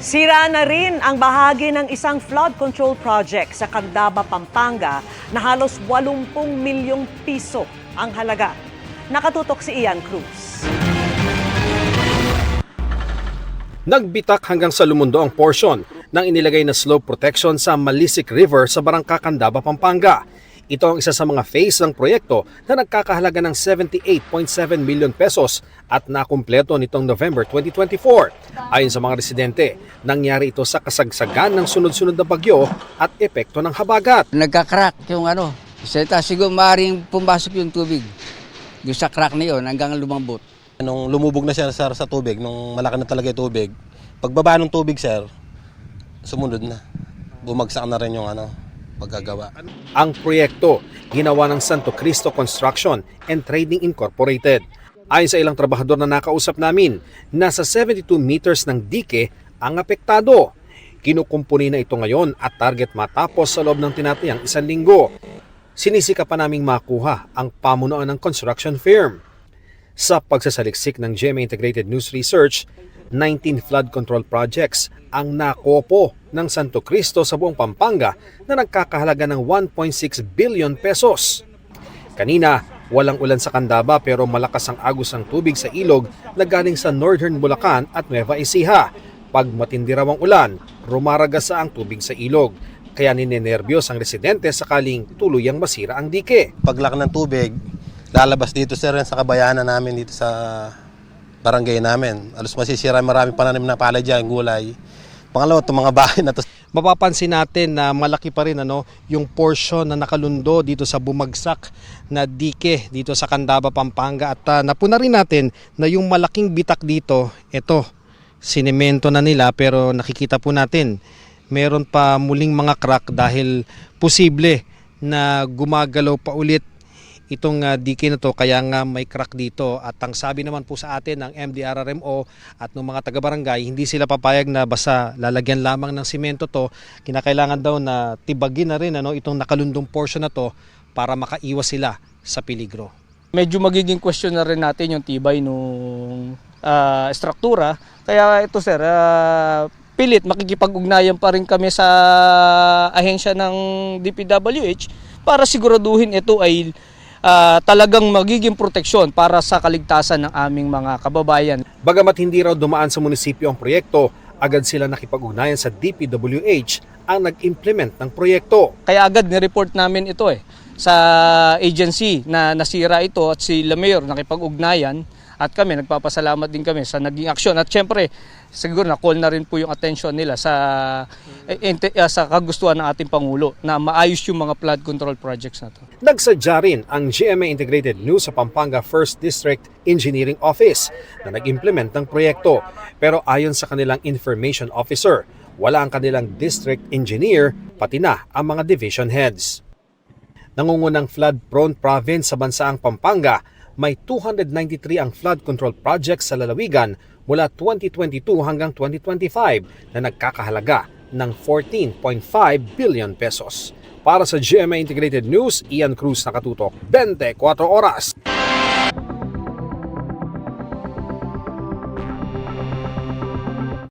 Sira na rin ang bahagi ng isang flood control project sa Candaba, Pampanga na halos 80 milyong piso ang halaga. Nakatutok si Ian Cruz. Nagbitak hanggang sa Lumundo ang portion ng inilagay na slope protection sa Malisik River sa Barangka, Candaba, Pampanga. Ito ang isa sa mga phase ng proyekto na nagkakahalaga ng 78.7 milyon pesos at nakumpleto nitong November 2024. Ayon sa mga residente, nangyari ito sa kasagsagan ng sunod-sunod na bagyo at epekto ng habagat. Nagka-crack yung siguro maaaring pumasok yung tubig. Yung sa crack na yun hanggang lumambot. Nung lumubog na siya sir, sa tubig, nung malaki na talaga yung tubig, pagbaba ng tubig sir, sumunod na. Bumagsak na rin yung paggagawa. Ang proyekto, ginawa ng Santo Cristo Construction and Trading Incorporated. Ayon sa ilang trabahador na nakausap namin, nasa 72 meters ng dike ang apektado. Kinukumpuni na ito ngayon at target matapos sa loob ng tinatayang 1 linggo. Sinisika pa naming makuha ang pamunuan ng construction firm. Sa pagsasaliksik ng GMA Integrated News Research, 19 flood control projects ang nakopo ng Santo Cristo sa buong Pampanga na nagkakahalaga ng 1.6 billion pesos. Kanina, walang ulan sa Candaba pero malakas ang agos ng tubig sa ilog na galing sa Northern Bulacan at Nueva Ecija. Pag matindi raw ang ulan, rumaragasa ang tubig sa ilog. Kaya ninenerbyos ang residente sakaling tuluyang masira ang dike. Paglaki ng tubig, lalabas dito sir sa kabayanan namin dito sa barangay namin. Alos masisira, marami pananim na palay dyan, gulay. Pangalawa, itong mga bahay na to. Mapapansin natin na malaki pa rin yung portion na nakalundo dito sa bumagsak na dike dito sa Candaba, Pampanga. At napuna rin natin na yung malaking bitak dito, ito, sinemento na nila pero nakikita po natin meron pa muling mga crack dahil posible na gumagalaw pa ulit itong dike na to, kaya nga may crack dito. At ang sabi naman po sa atin ng MDRRMO at ng mga taga-barangay, hindi sila papayag na basta lalagyan lamang ng simento to. Kinakailangan daw na tibagin na rin itong nakalundong portion na to para makaiwas sila sa peligro. Medyo magiging question na rin natin yung tibay nung struktura. Kaya ito sir, pilit makikipag-ugnayan pa rin kami sa ahensya ng DPWH para siguraduhin ito ay talagang magiging proteksyon para sa kaligtasan ng aming mga kababayan. Bagamat hindi raw dumaan sa munisipyo ang proyekto, agad sila nakipag-ugnayan sa DPWH ang nag-implement ng proyekto. Kaya agad ni-report namin ito sa agency na nasira ito at si Mayor nakipag-ugnayan at kami nagpapasalamat din kami sa naging aksyon. At syempre, siguro na-call na rin po yung attention nila sa kagustuhan ng ating Pangulo na maayos yung mga flood control projects na to. Nagsadya rin ang GMA Integrated News sa Pampanga 1st District Engineering Office na nag-implement ng proyekto. Pero ayon sa kanilang information officer, wala ang kanilang district engineer pati na ang mga division heads. Nangungunang flood-prone province sa bansaang Pampanga, may 293 ang flood control projects sa lalawigan mula 2022 hanggang 2025 na nagkakahalaga ng 14.5 billion pesos. Para sa GMA Integrated News, Ian Cruz, nakatutok 24 oras.